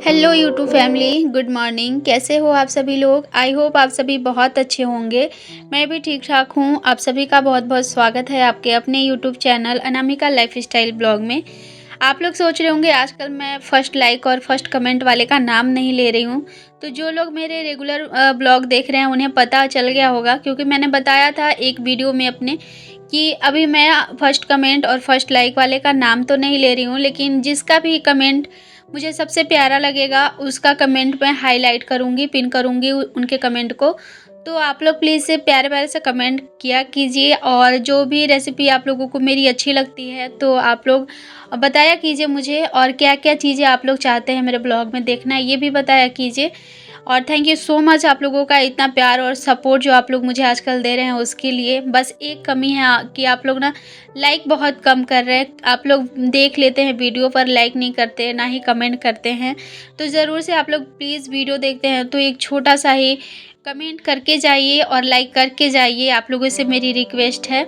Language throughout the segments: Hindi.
Hello YouTube family, good morning. कैसे हो आप सभी लोग? आई होप आप सभी बहुत अच्छे होंगे। मैं भी ठीक ठाक हूँ। आप सभी का बहुत बहुत स्वागत है आपके अपने YouTube channel Anamika lifestyle blog में। आप लोग सोच रहे होंगे आजकल मैं फर्स्ट लाइक और फर्स्ट कमेंट वाले का नाम नहीं ले रही हूँ। तो जो लोग मेरे रेगुलर ब्लॉग देख रहे हैं उन्हें पता चल गया होगा, क्योंकि मैंने बताया था एक वीडियो में अपने कि अभी मैं फर्स्ट कमेंट और फर्स्ट लाइक वाले का नाम तो नहीं ले रही हूँ, लेकिन जिसका भी कमेंट मुझे सबसे प्यारा लगेगा उसका कमेंट मैं हाईलाइट करूँगी, पिन करूँगी उनके कमेंट को। तो आप लोग प्लीज़ से प्यारे-प्यारे से कमेंट किया कीजिए, और जो भी रेसिपी आप लोगों को मेरी अच्छी लगती है तो आप लोग बताया कीजिए मुझे, और क्या-क्या चीज़ें आप लोग चाहते हैं मेरे ब्लॉग में देखना ये भी बताया कीजिए। और थैंक यू सो मच आप लोगों का इतना प्यार और सपोर्ट जो आप लोग मुझे आजकल दे रहे हैं उसके लिए। बस एक कमी है कि आप लोग ना लाइक बहुत कम कर रहे हैं। आप लोग देख लेते हैं वीडियो पर लाइक नहीं करते, ना ही कमेंट करते हैं। तो ज़रूर से आप लोग प्लीज़ वीडियो देखते हैं तो एक छोटा-सा ही कमेंट करके जाइए और लाइक करके जाइए, आप लोगों से मेरी रिक्वेस्ट है।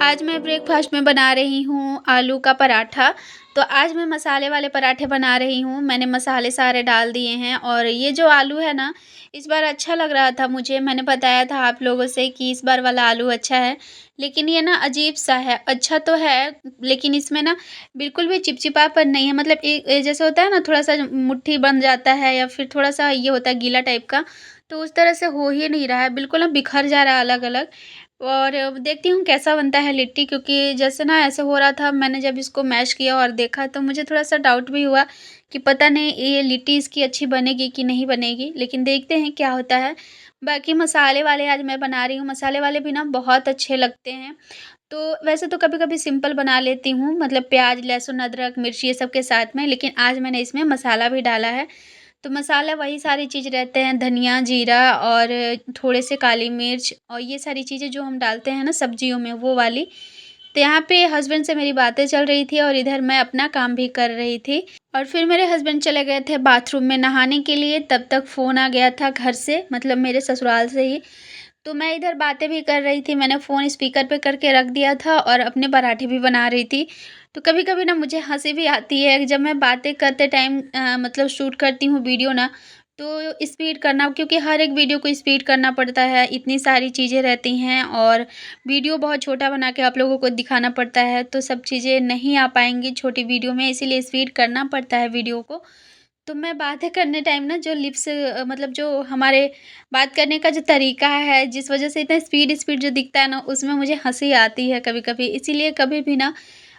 आज मैं ब्रेकफ़ास्ट में बना रही हूँ आलू का पराठा। तो आज मैं मसाले वाले पराठे बना रही हूँ। मैंने मसाले सारे डाल दिए हैं, और ये जो आलू है ना, इस बार अच्छा लग रहा था मुझे। मैंने बताया था आप लोगों से कि इस बार वाला आलू अच्छा है, लेकिन ये ना अजीब-सा है। अच्छा तो है, लेकिन इसमें ना बिल्कुल भी चिपचिपापन नहीं है। मतलब जैसे होता है ना, थोड़ा-सा मुट्ठी बन जाता है या फिर थोड़ा-सा ये होता है गीला टाइप का, तो उस तरह से हो ही नहीं रहा है। बिल्कुल ना बिखर जा रहा है अलग-अलग। और देखती हूँ कैसा बनता है लिट्टी, क्योंकि जैसे ना ऐसे हो रहा था, मैंने जब इसको मैश किया और देखा तो मुझे थोड़ा-सा डाउट भी हुआ कि पता नहीं ये लिट्टी इसकी अच्छी बनेगी कि नहीं बनेगी, लेकिन देखते हैं क्या होता है। बाकी मसाले वाले आज मैं बना रही हूँ, मसाले वाले भी ना बहुत अच्छे लगते हैं। तो वैसे तो कभी-कभी सिंपल बना लेती हूँ, मतलब प्याज़, लहसुन, अदरक, मिर्ची ये सब के साथ में, लेकिन आज मैंने इसमें मसाला भी डाला है। तो मसाला वही सारी चीज़ रहते हैं, धनिया, जीरा और थोड़े से काली मिर्च, और ये सारी चीज़ें जो हम डालते हैं ना सब्जियों में, वो वाली। तो यहाँ पे हस्बैंड से मेरी बातें चल रही थी और इधर मैं अपना काम भी कर रही थी। और फिर मेरे हस्बैंड चले गए थे बाथरूम में नहाने के लिए, तब तक फ़ोन आ गया था घर से, मतलब मेरे ससुराल से ही। तो मैं इधर बातें भी कर रही थी, मैंने फ़ोन स्पीकर पे करके रख दिया था और अपने पराठे भी बना रही थी। तो कभी-कभी ना मुझे हँसी भी आती है जब मैं बातें करते टाइम मतलब शूट करती हूँ वीडियो ना, तो स्पीड करना, क्योंकि हर एक वीडियो को स्पीड करना पड़ता है, इतनी सारी चीज़ें रहती हैं और वीडियो बहुत छोटा बना के आप लोगों को दिखाना पड़ता है, तो सब चीज़ें नहीं आ पाएँगी छोटी वीडियो में, इसीलिए स्पीड करना पड़ता है वीडियो को। तो मैं बातें करने टाइम ना जो लिप्स मतलब जो हमारे बात करने का जो तरीका है, जिस वज़ह से इतना स्पीड-स्पीड जो दिखता है ना, उसमें मुझे हँसी आती है कभी-कभी। इसीलिए कभी भी ना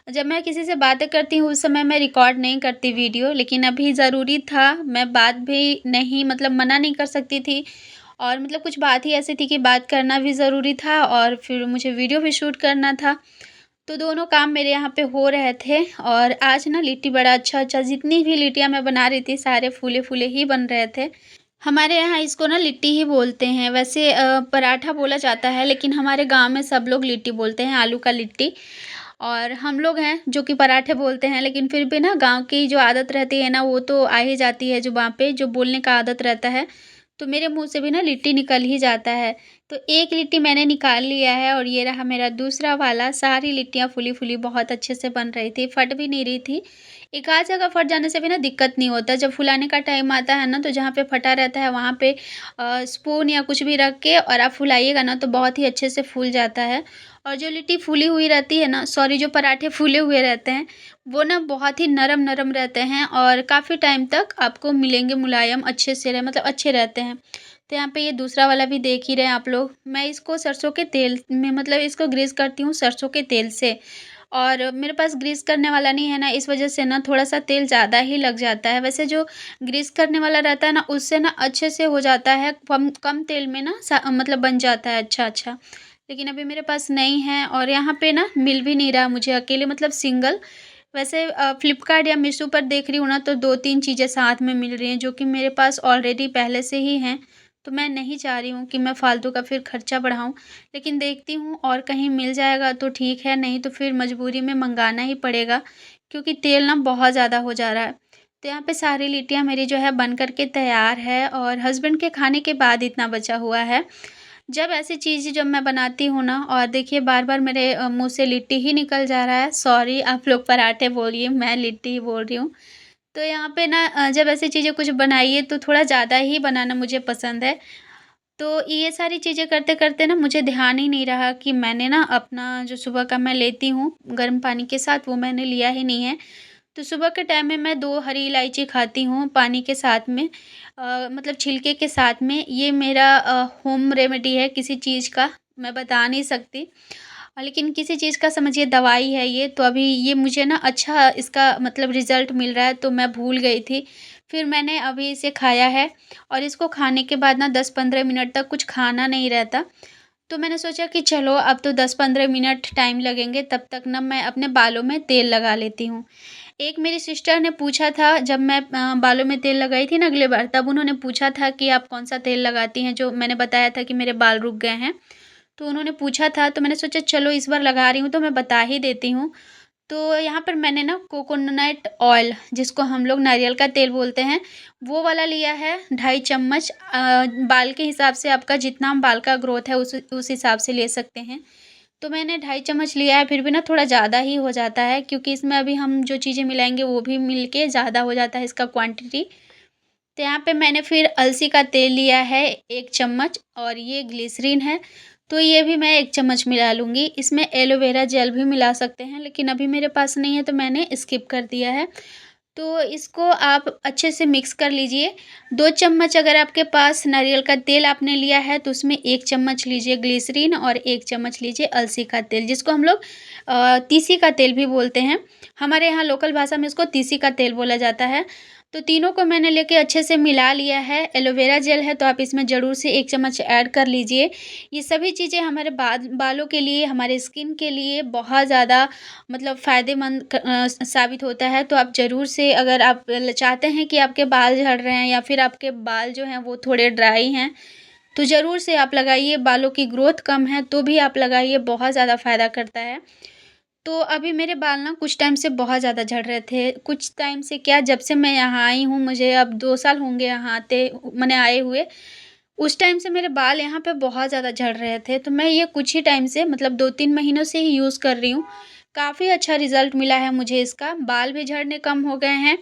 जब मैं किसी से बातें करती हूँ, उस समय मैं रिकॉर्ड नहीं करती वीडियो, लेकिन अभी ज़रूरी था, मैं बात भी नहीं मतलब मना नहीं कर सकती थी, और मतलब कुछ बात ही ऐसी थी कि बात करना भी ज़रूरी था और फिर मुझे वीडियो भी शूट करना था। तो दोनों काम मेरे यहाँ पे हो रहे थे, और आज ना लिट्टी बड़ा अच्छा-अच्छा, जितनी भी लिट्टियाँ मैं बना रही थी सारे फूले-फूले ही बन रहे थे। हमारे यहाँ इसको ना लिट्टी ही बोलते हैं, वैसे पराठा बोला जाता है, लेकिन हमारे गाँव में सब लोग लिट्टी बोलते हैं, आलू का लिट्टी। और हम लोग हैं जो कि पराठे बोलते हैं, लेकिन फिर भी ना गाँव की जो आदत रहती है ना, वो तो आ ही जाती है ज़ुबान पे, जो बोलने का आदत रहता है, तो मेरे मुँह से भी ना लिट्टी निकल ही जाता है। तो एक लिट्टी मैंने निकाल लिया है और ये रहा मेरा दूसरा वाला। सारी लिट्टियाँ फूली-फूली बहुत अच्छे से बन रही थी, फट भी नहीं रही थी। एक आध जगह फट जाने से भी ना दिक्कत नहीं होता, जब फुलाने का टाइम आता है ना, तो जहाँ पे फटा रहता है वहाँ पे स्पून या कुछ भी रख के और आप फुलाइएगा ना, तो बहुत ही अच्छे से फूल जाता है। और जो लिट्टी फूली हुई रहती है ना, सॉरी, जो पराठे फूले हुए रहते हैं, वो ना बहुत ही नरम-नरम रहते हैं और काफ़ी टाइम तक आपको मिलेंगे मुलायम, अच्छे से रहे मतलब अच्छे रहते हैं। तो यहाँ पे ये दूसरा वाला भी देख ही रहे हैं आप लोग। मैं इसको सरसों के तेल में मतलब इसको ग्रीस करती हूँ सरसों के तेल से, और मेरे पास ग्रीस करने वाला नहीं है ना, इस वज़ह से ना थोड़ा-सा तेल ज़्यादा ही लग जाता है। वैसे जो ग्रीस करने वाला रहता है ना, उससे ना अच्छे से हो जाता है, कम कम तेल में ना मतलब बन जाता है अच्छा-अच्छा। लेकिन अभी मेरे पास नहीं है और यहाँ पे ना मिल भी नहीं रहा मुझे अकेले, मतलब सिंगल। वैसे फ्लिपकार्ट या मीशो पर देख रही हूँ ना, तो 2-3 चीज़ें साथ में मिल रही हैं जो कि मेरे पास ऑलरेडी पहले से ही हैं। तो मैं नहीं चाह रही हूँ कि मैं फालतू का फिर खर्चा बढ़ाऊँ। लेकिन देखती हूँ और कहीं मिल जाएगा तो ठीक है, नहीं तो फिर मजबूरी में मँगाना ही पड़ेगा, क्योंकि तेल ना बहुत ज़्यादा हो जा रहा है। तो यहाँ पे सारी लिट्टियाँ मेरी जो है बन कर के तैयार है, और हस्बैंड के खाने के बाद इतना बचा हुआ है। जब ऐसी चीज़ें जब मैं बनाती हूँ ना और देखिए बार-बार मेरे मुँह से लिट्टी ही निकल जा रहा है, सॉरी आप लोग पराठे बोलिए, मैं लिट्टी ही बोल रही हूँ। तो यहाँ पे ना जब ऐसी चीज़ें कुछ बनाइए तो थोड़ा ज़्यादा ही बनाना मुझे पसंद है। तो ये सारी चीज़ें करते-करते ना मुझे ध्यान ही नहीं रहा कि मैंने ना अपना जो सुबह का मैं लेती हूँ गर्म पानी के साथ, वो मैंने लिया ही नहीं है। तो सुबह के टाइम में मैं 2 हरी इलायची खाती हूँ पानी के साथ में, मतलब छिलके के साथ में। ये मेरा होम रेमेडी है किसी चीज़ का, मैं बता नहीं सकती। लेकिन किसी चीज़ का समझिए दवाई है ये, तो अभी ये मुझे ना अच्छा इसका मतलब रिज़ल्ट मिल रहा है, तो मैं भूल गई थी। फिर मैंने अभी इसे खाया है और इसको खाने के बाद ना 10-15 मिनट तक कुछ खाना नहीं रहता। तो मैंने सोचा कि चलो अब तो 10-15 मिनट टाइम लगेंगे, तब तक ना मैं अपने बालों में तेल लगा लेती हूँ। एक मेरी सिस्टर ने पूछा था जब मैं बालों में तेल लगाई थी ना अगली बार, तब उन्होंने पूछा था कि आप कौन-सा तेल लगाती हैं? जो मैंने बताया था कि मेरे बाल रुक गए हैं। तो उन्होंने पूछा था, तो मैंने सोचा चलो इस बार लगा रही हूँ तो मैं बता ही देती हूँ। तो यहाँ पर मैंने ना कोकोनट ऑयल, जिसको हम लोग नारियल का तेल बोलते हैं, वो वाला लिया है 2.5 चम्मच। बाल के हिसाब से आपका जितना बाल का ग्रोथ है उस हिसाब से ले सकते हैं। तो मैंने 2.5 चम्मच लिया है, फिर भी ना थोड़ा ज़्यादा ही हो जाता है क्योंकि इसमें अभी हम जो चीज़ें मिलाएँगे वो भी मिल के ज़्यादा हो जाता है इसका क्वांटिटी। तो यहाँ पे मैंने फिर अलसी का तेल लिया है 1 चम्मच और ये ग्लिसरीन है, तो ये भी मैं 1 चम्मच मिला लूँगी। इसमें एलोवेरा जेल भी मिला सकते हैं, लेकिन अभी मेरे पास नहीं है तो मैंने स्किप कर दिया है। तो इसको आप अच्छे से मिक्स कर लीजिए। 2 चम्मच अगर आपके पास नारियल का तेल आपने लिया है तो उसमें 1 चम्मच लीजिए ग्लिसरीन और 1 चम्मच लीजिए अलसी का तेल, जिसको हम लोग तीसी का तेल भी बोलते हैं। हमारे यहाँ लोकल भाषा में इसको तीसी का तेल बोला जाता है। तो तीनों को मैंने लेके अच्छे से मिला लिया है। एलोवेरा जेल है तो आप इसमें ज़रूर से 1 चम्मच ऐड कर लीजिए। ये सभी चीज़ें हमारे बालों के लिए, हमारे स्किन के लिए बहुत ज़्यादा मतलब फ़ायदेमंद साबित होता है। तो आप ज़रूर से अगर आप चाहते हैं कि आपके बाल झड़ रहे हैं या फिर आपके बाल जो हैं वो थोड़े ड्राई हैं, तो ज़रूर से आप लगाइए। बालों की ग्रोथ कम है तो भी आप लगाइए, बहुत ज़्यादा फ़ायदा करता है। तो अभी मेरे बाल ना कुछ टाइम से बहुत ज़्यादा झड़ रहे थे। कुछ टाइम से क्या, जब से मैं यहाँ आई हूँ, मुझे अब 2 साल होंगे यहाँ आते माने आए हुए। उस टाइम से मेरे बाल यहाँ पे बहुत ज़्यादा झड़ रहे थे, तो मैं ये कुछ ही टाइम से मतलब 2-3 महीनों से ही यूज़ कर रही हूँ। काफ़ी अच्छा रिज़ल्ट मिला है मुझे इसका, बाल भी झड़ने कम हो गए हैं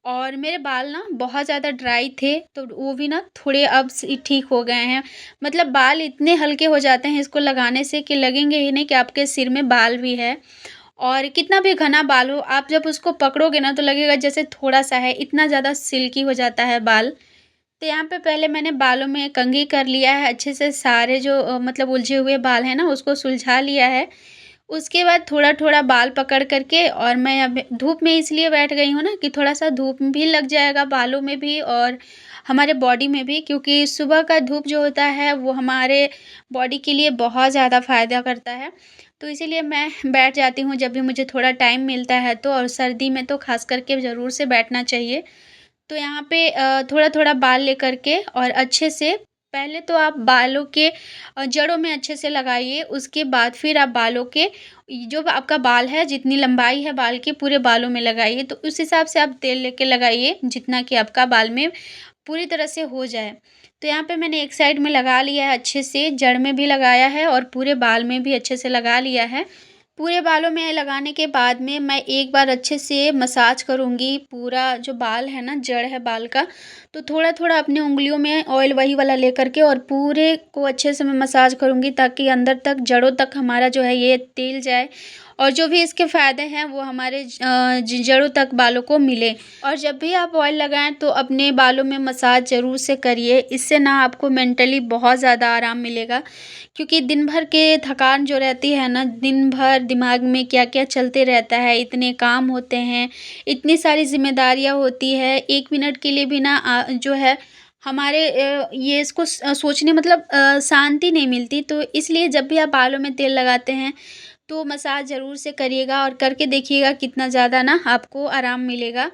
और मेरे बाल ना बहुत ज़्यादा ड्राई थे, तो वो भी ना थोड़े अब स ठीक हो गए हैं। मतलब बाल इतने हल्के हो जाते हैं इसको लगाने से कि लगेंगे ही नहीं कि आपके सिर में बाल भी है। और कितना भी घना बाल हो, आप जब उसको पकड़ोगे ना तो लगेगा जैसे थोड़ा-सा है, इतना ज़्यादा सिल्की हो जाता है बाल। तो यहाँ पे पहले मैंने बालों में कंघी कर लिया है अच्छे से, सारे जो मतलब उलझे हुए बाल हैं ना उसको सुलझा लिया है। उसके बाद थोड़ा-थोड़ा बाल पकड़ कर के और मैं अब धूप में इसलिए बैठ गई हूँ ना कि थोड़ा-सा धूप भी लग जाएगा बालों में भी और हमारे बॉडी में भी, क्योंकि सुबह का धूप जो होता है वो हमारे बॉडी के लिए बहुत ज़्यादा फ़ायदा करता है। तो इसीलिए मैं बैठ जाती हूँ जब भी मुझे थोड़ा टाइम मिलता है तो, और सर्दी में तो ख़ास करके ज़रूर से बैठना चाहिए। तो यहाँ पे थोड़ा-थोड़ा बाल लेकर के और अच्छे से पहले तो आप बालों के जड़ों में अच्छे से लगाइए, उसके बाद फिर आप बालों के जो आपका बाल है, जितनी लंबाई है बाल की, पूरे बालों में लगाइए। तो उस हिसाब से आप तेल लेके लगाइए, जितना कि आपका बाल में पूरी तरह से हो जाए। तो यहाँ पे मैंने एक साइड में लगा लिया है अच्छे से, जड़ में भी लगाया है और पूरे बाल में भी अच्छे से लगा लिया है। पूरे बालों में लगाने के बाद में मैं एक बार अच्छे से मसाज करूँगी, पूरा जो बाल है ना, जड़ है बाल का, तो थोड़ा-थोड़ा अपनी उँगलियों में ऑयल वही वाला लेकर के और पूरे को अच्छे से मैं मसाज करूँगी ताकि अंदर तक, जड़ों तक हमारा जो है ये तेल जाए और जो भी इसके फ़ायदे हैं वो हमारे जड़ों तक बालों को मिले। और जब भी आप ऑयल लगाएँ तो अपने बालों में मसाज ज़रूर से करिए, इससे ना आपको मेंटली बहुत ज़्यादा आराम मिलेगा। क्योंकि दिन भर के थकान जो रहती है ना, दिन भर दिमाग में क्या-क्या चलते रहता है, इतने काम होते हैं, इतनी सारी ज़िम्मेदारियाँ होती है, 1 मिनट के लिए भी ना जो है हमारे ये इसको सोचने मतलब शांति नहीं मिलती। तो इसलिए जब भी आप बालों में तेल लगाते हैं, तो मसाज ज़रूर से करिएगा और करके देखिएगा कितना ज़्यादा ना आपको आराम मिलेगा।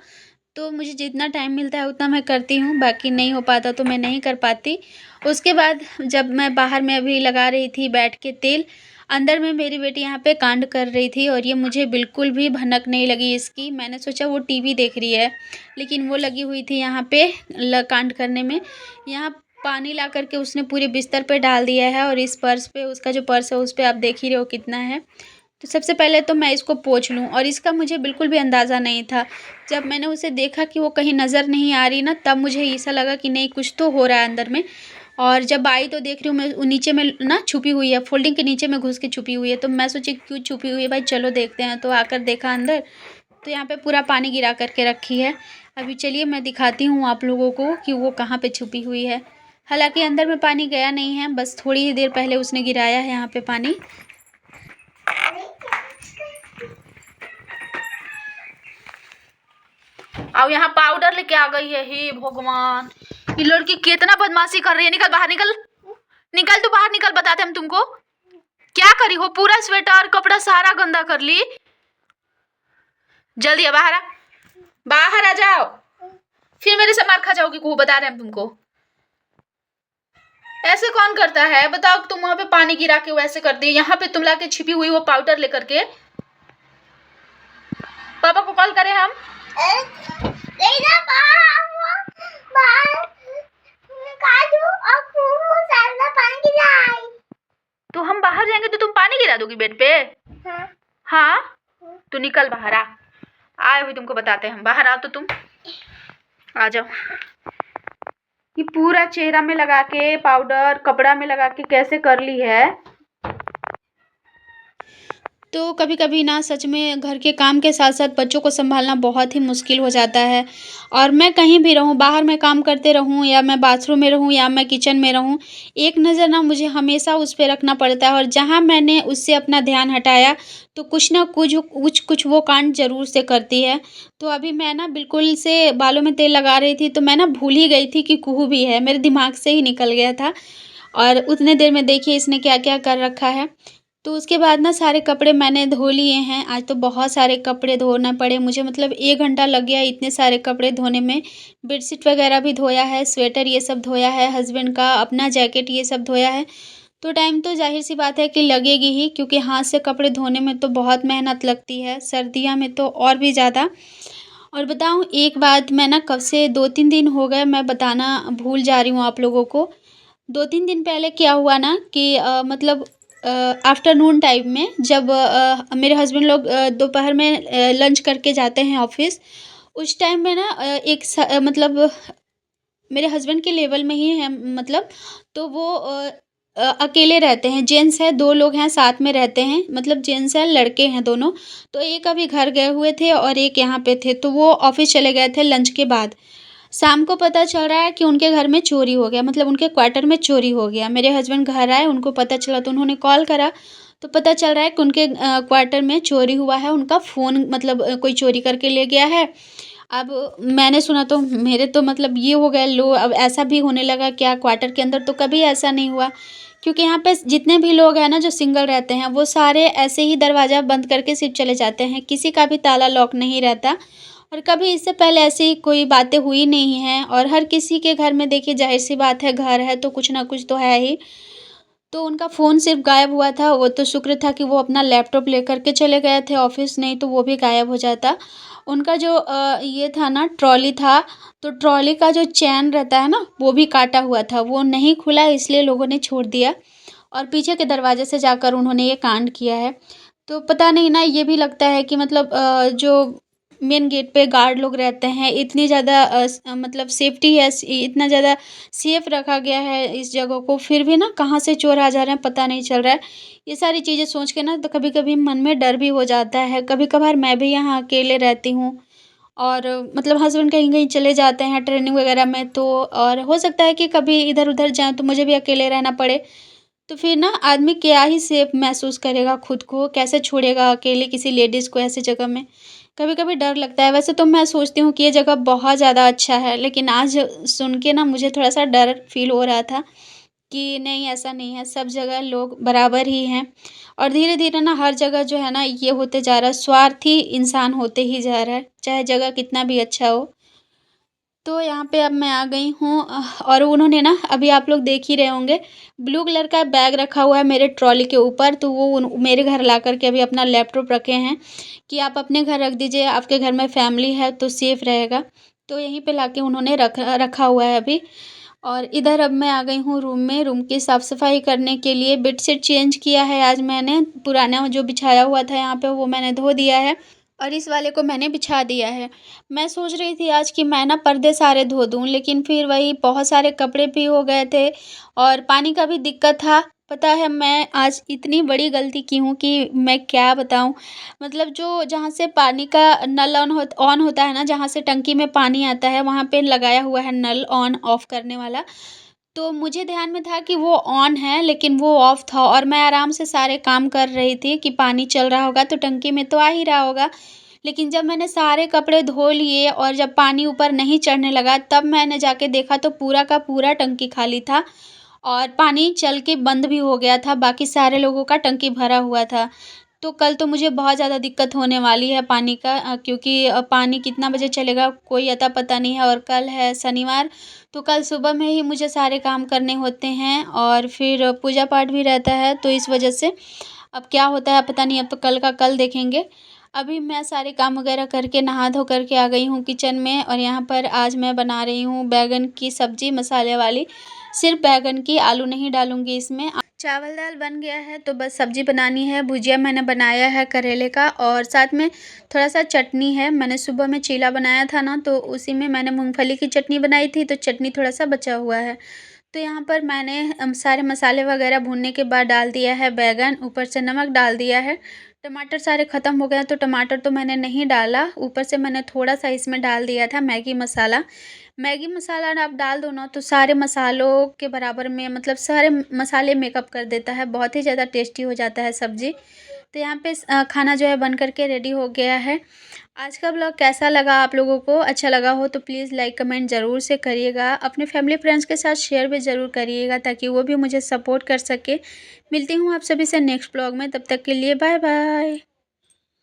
तो मुझे जितना टाइम मिलता है उतना मैं करती हूँ, बाकी नहीं हो पाता तो मैं नहीं कर पाती। उसके बाद जब मैं बाहर में अभी लगा रही थी बैठ के तेल, अंदर में मेरी बेटी यहाँ पे कांड कर रही थी और ये मुझे बिल्कुल भी भनक नहीं लगी इसकी। मैंने सोचा वो टीवी देख रही है, लेकिन वो लगी हुई थी यहाँ पे कांड करने में। यहाँ पानी ला करके उसने पूरे बिस्तर पे डाल दिया है और इस पर्स पे, उसका जो पर्स है उस पे आप देख ही रहे हो कितना है। तो सबसे पहले तो मैं इसको पोंछ लूँ, और इसका मुझे बिल्कुल भी अंदाज़ा नहीं था। जब मैंने उसे देखा कि वो कहीं नज़र नहीं आ रही ना, तब मुझे ऐसा लगा कि नहीं, कुछ तो हो रहा है अंदर में। और जब आई तो देख रही हूँ मैं, वो नीचे में ना छुपी हुई है, फ़ोल्डिंग के नीचे में घुस के छुपी हुई है। तो मैं सोची क्यों छुपी हुई है भाई, चलो देखते हैं। तो आकर देखा अंदर, तो यहाँ पे पूरा पानी गिरा कर के रखी है। अभी चलिए मैं दिखाती हूँ आप लोगों को कि वो कहाँ पे छुपी हुई है। हालाँकि अंदर में पानी गया नहीं है, बस थोड़ी ही देर पहले उसने गिराया है यहाँ पे पानी। अब यहाँ पाउडर लेके आ गई है। हे भगवान, ये लड़की कितना बदमाशी कर रही है। निकल बाहर, निकल निकल, तू बाहर निकल, बताते हम तुमको। क्या करी हो, पूरा स्वेटर कपड़ा सारा गंदा कर ली। जल्दी आ, बाहर आ, बाहर आ जाओ, फिर मेरे से मार खा जाओगी। को बता रहे हैं हम तुमको। ऐसे कौन करता है बताओ। तुम वहां पे पानी गिरा के वैसे कर दी, यहाँ पे तुम लाके छिपी हुई वो पाउडर लेकर के। पापा को कॉल करें हम। तो हम बाहर जाएंगे तो तुम पानी गिरा दोगी बेड पे। हाँ, तो निकल बाहर आ। आए हुए तुमको बताते हैं हम, बाहर आओ तो तुम आ जाओ। ये पूरा चेहरा में लगा के पाउडर, कपड़ा में लगा के कैसे कर ली है। तो कभी कभी ना सच में घर के काम के साथ साथ बच्चों को संभालना बहुत ही मुश्किल हो जाता है। और मैं कहीं भी रहूँ, बाहर मैं काम करते रहूँ या मैं बाथरूम में रहूँ या मैं किचन में रहूँ, एक नज़र ना मुझे हमेशा उस पे रखना पड़ता है। और जहाँ मैंने उससे अपना ध्यान हटाया, तो कुछ ना कुछ कुछ कुछ वो कांड ज़रूर से करती है। तो अभी मैं ना बिल्कुल से बालों में तेल लगा रही थी, तो मैं ना भूल ही गई थी कि कुहू भी है, मेरे दिमाग से ही निकल गया था। और उतने देर में देखिए इसने क्या क्या कर रखा है। तो उसके बाद ना सारे कपड़े मैंने धो लिए हैं। आज तो बहुत सारे कपड़े धोना पड़े मुझे, मतलब 1 घंटा लग गया इतने सारे कपड़े धोने में। बेडशीट वगैरह भी धोया है, स्वेटर ये सब धोया है, हस्बैंड का अपना जैकेट ये सब धोया है। तो टाइम तो ज़ाहिर-सी बात है कि लगेगी ही, क्योंकि हाथ से कपड़े धोने में तो बहुत मेहनत लगती है, सर्दियों में तो और भी ज़्यादा। और बताऊँ एक बात, मैं ना कब से 2-3 दिन हो गए मैं बताना भूल जा रही हूँ आप लोगों को। 2-3 दिन पहले क्या हुआ ना कि मतलब आफ्टरनून टाइम में जब मेरे हस्बैंड लोग दोपहर में लंच करके जाते हैं ऑफ़िस, उस टाइम में ना मतलब मेरे हस्बैंड के लेवल में ही है, मतलब तो वो अकेले रहते हैं, जेंट्स है, 2 लोग हैं साथ में रहते हैं, मतलब जेंट्स हैं, लड़के हैं दोनों। तो एक अभी घर गए हुए थे और एक यहाँ पे थे, तो वो ऑफ़िस चले गए थे लंच के बाद। शाम को पता चल रहा है कि उनके घर में चोरी हो गया, मतलब उनके क्वार्टर में चोरी हो गया। मेरे हस्बैंड घर आए, उनको पता चला तो उन्होंने कॉल करा, तो पता चल रहा है कि उनके क्वार्टर में चोरी हुआ है, उनका फ़ोन मतलब कोई चोरी करके ले गया है। अब मैंने सुना तो मेरे तो मतलब ये हो गया लो, अब ऐसा भी होने लगा क्या क्वार्टर के अंदर, तो कभी ऐसा नहीं हुआ। क्योंकि यहाँ पे जितने भी लोग हैं ना जो सिंगल रहते हैं, वो सारे ऐसे ही दरवाज़ा बंद करके सिर्फ़ चले जाते हैं, किसी का भी ताला लॉक नहीं रहता। और कभी इससे पहले ऐसी कोई बातें हुई नहीं हैं, और हर किसी के घर में देखिए ज़ाहिर-सी बात है, घर है तो कुछ ना कुछ तो है ही। तो उनका फ़ोन सिर्फ़ गायब हुआ था, वो तो शुक्र था कि वो अपना लैपटॉप लेकर के चले गए थे ऑफ़िस, नहीं तो वो भी गायब हो जाता। उनका जो ये था ना ट्रॉली था, तो ट्रॉली का जो चैन रहता है ना, वो भी काटा हुआ था, वो नहीं खुला इसलिए लोगों ने छोड़ दिया और पीछे के दरवाज़े से जाकर उन्होंने ये कांड किया है। तो पता नहीं ना, ये भी लगता है कि मतलब जो मेन गेट पे गार्ड लोग रहते हैं, इतनी ज़्यादा मतलब सेफ्टी है, इतना ज़्यादा सेफ रखा गया है इस जगह को, फिर भी ना कहाँ से चोर आ जा रहे हैं पता नहीं चल रहा है। ये सारी चीज़ें सोच के ना तो कभी-कभी मन में डर भी हो जाता है। कभी-कभार मैं भी यहाँ अकेले रहती हूँ, और मतलब हस्बैंड कहीं-कहीं चले जाते हैं ट्रेनिंग वगैरह में, तो और हो सकता है कि कभी इधर-उधर जाएँ तो मुझे भी अकेले रहना पड़े। तो फिर ना आदमी क्या ही सेफ महसूस करेगा खुद को, कैसे छोड़ेगा अकेले किसी लेडीज़ को ऐसी जगह में। कभी-कभी डर लगता है। वैसे तो मैं सोचती हूँ कि ये जगह बहुत ज़्यादा अच्छा है, लेकिन आज सुन के ना मुझे थोड़ा-सा डर फ़ील हो रहा था कि नहीं, ऐसा नहीं है, सब जगह लोग बराबर ही हैं। और धीरे-धीरे ना हर जगह जो है ना ये होते जा रहा है, स्वार्थी इंसान होते ही जा रहा है, चाहे जगह कितना भी अच्छा हो। तो यहाँ पे अब मैं आ गई हूँ और उन्होंने ना अभी आप लोग देख ही रहे होंगे, ब्लू कलर का बैग रखा हुआ है मेरे ट्रॉली के ऊपर, तो वो मेरे घर ला करके अभी अपना लैपटॉप रखे हैं कि आप अपने घर रख दीजिए, आपके घर में फैमिली है तो सेफ रहेगा। तो यहीं पे लाके उन्होंने रखा हुआ है अभी। और इधर अब मैं आ गई हूँ रूम में, रूम की साफ़-सफ़ाई करने के लिए। बेडशीट चेंज किया है आज मैंने, पुराना जो बिछाया हुआ था यहाँ पे वो मैंने धो दिया है और इस वाले को मैंने बिछा दिया है। मैं सोच रही थी आज कि मैं ना पर्दे सारे धो दूँ, लेकिन फिर वही बहुत सारे कपड़े भी हो गए थे और पानी का भी दिक्कत था। पता है मैं आज इतनी बड़ी गलती की हूँ कि मैं क्या बताऊँ। मतलब जो जहाँ से पानी का नल ऑन होता है ना, जहाँ से टंकी में पानी आता है, वहाँ पे लगाया हुआ है नल ऑन ऑफ करने वाला। तो मुझे ध्यान में था कि वो ऑन है, लेकिन वो ऑफ था और मैं आराम से सारे काम कर रही थी कि पानी चल रहा होगा तो टंकी में तो आ ही रहा होगा। लेकिन जब मैंने सारे कपड़े धो लिए और जब पानी ऊपर नहीं चढ़ने लगा, तब मैंने जाके देखा तो पूरा का पूरा टंकी खाली था और पानी चल के बंद भी हो गया था, बाकी सारे लोगों का टंकी भरा हुआ था। तो कल तो मुझे बहुत ज़्यादा दिक्कत होने वाली है पानी का, क्योंकि पानी कितना बजे चलेगा कोई अता-पता नहीं है और कल है शनिवार, तो कल सुबह में ही मुझे सारे काम करने होते हैं और फिर पूजा-पाठ भी रहता है, तो इस वजह से अब क्या होता है पता नहीं, अब तो कल का कल देखेंगे। अभी मैं सारे काम वगैरह करके नहा धो कर के आ गई हूँ किचन में और यहाँ पर आज मैं बना रही हूँ बैंगन की सब्ज़ी मसाले वाली। सिर्फ़ बैंगन की, आलू नहीं डालूँगी इसमें। चावल दाल बन गया है तो बस सब्ज़ी बनानी है। भुजिया मैंने बनाया है करेले का और साथ में थोड़ा-सा चटनी है। मैंने सुबह में चीला बनाया था ना, तो उसी में मैंने मूँगफली की चटनी बनाई थी, तो चटनी थोड़ा-सा बचा हुआ है। तो यहाँ पर मैंने सारे मसाले वगैरह भूनने के बाद डाल दिया है बैंगन, ऊपर से नमक डाल दिया है। टमाटर सारे ख़त्म हो गए हैं तो टमाटर तो मैंने नहीं डाला, ऊपर से मैंने थोड़ा-सा इसमें डाल दिया था मैगी मसाला। मैगी मसाला ना आप डाल दो ना तो सारे मसालों के बराबर में, मतलब सारे मसाले मेकअप कर देता है, बहुत ही ज़्यादा टेस्टी हो जाता है सब्ज़ी। तो यहाँ पे खाना जो है बन कर के रेडी हो गया है। आज का ब्लॉग कैसा लगा आप लोगों को? अच्छा लगा हो तो प्लीज़ लाइक कमेंट ज़रूर से करिएगा। अपने फैमिली फ्रेंड्स के साथ शेयर भी ज़रूर करिएगा ताकि वो भी मुझे सपोर्ट कर सकें। मिलती हूँ आप सभी से नेक्स्ट ब्लॉग में, तब तक के लिए बाय बाय।